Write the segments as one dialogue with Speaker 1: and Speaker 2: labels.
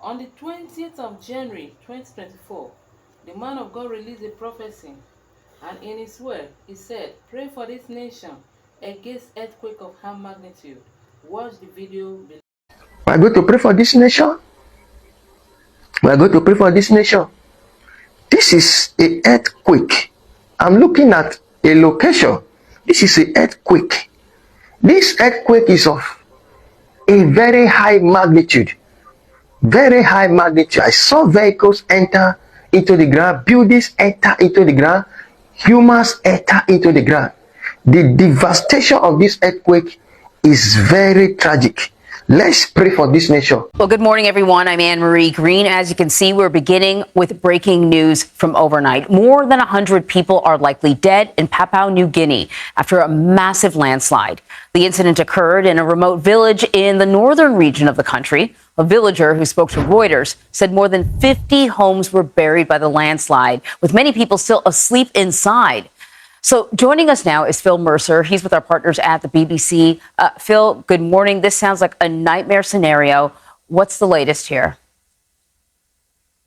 Speaker 1: On the 20th of January 2024, the man of God released a prophecy, and in his word, he said, "Pray for this nation against earthquake of high magnitude." Watch the video below.
Speaker 2: We are going to pray for this nation. We are going to pray for this nation. This is an earthquake. I'm looking at a location. This is an earthquake. This earthquake is of a very high magnitude. Very high magnitude. I saw vehicles enter into the ground, buildings enter into the ground, humans enter into the ground. The devastation of this earthquake is very tragic. Let's pray for this nation.
Speaker 3: Well, good morning, everyone. I'm Anne-Marie Green. As you can see, we're beginning with breaking news from overnight. More than 100 people are likely dead in Papua New Guinea after a massive landslide. The incident occurred in a remote village in the northern region of the country. A villager who spoke to Reuters said more than 50 homes were buried by the landslide, with many people still asleep inside. So joining us now is Phil Mercer. He's with our partners at the BBC. Phil, good morning. This sounds like a nightmare scenario. What's the latest here?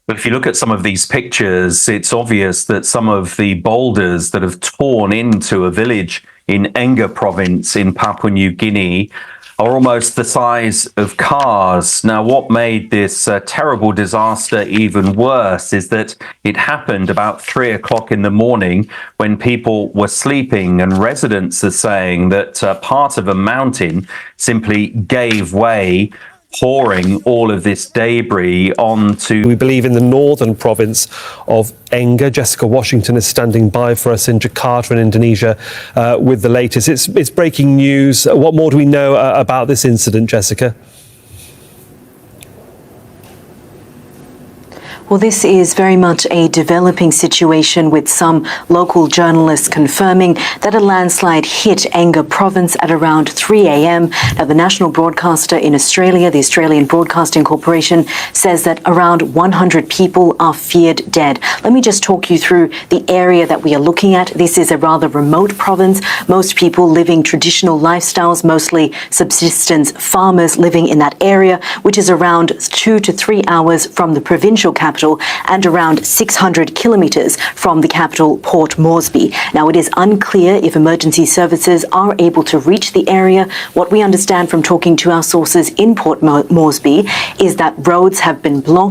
Speaker 4: But if you look at some of these pictures, it's obvious that some of the boulders that have torn into a village in Enga province in Papua New Guinea are almost the size of cars. Now, what made this terrible disaster even worse is that it happened about 3 o'clock in the morning when people were sleeping, and residents are saying that part of a mountain simply gave way, pouring all of this debris onto...
Speaker 5: We believe in the northern province of Enga. Jessica Washington is standing by for us in Jakarta in Indonesia with the latest. It's breaking news. What more do we know about this incident, Jessica?
Speaker 6: Well, this is very much a developing situation, with some local journalists confirming that a landslide hit Enga province at around 3 a.m. Now, the national broadcaster in Australia, the Australian Broadcasting Corporation, says that around 100 people are feared dead. Let me just talk you through the area that we are looking at. This is a rather remote province. Most people living traditional lifestyles, mostly subsistence farmers living in that area, which is around 2 to 3 hours from the provincial capital and around 600 kilometers from the capital, Port Moresby. Now, it is unclear if emergency services are able to reach the area. What we understand from talking to our sources in Port Moresby is that roads have been blocked.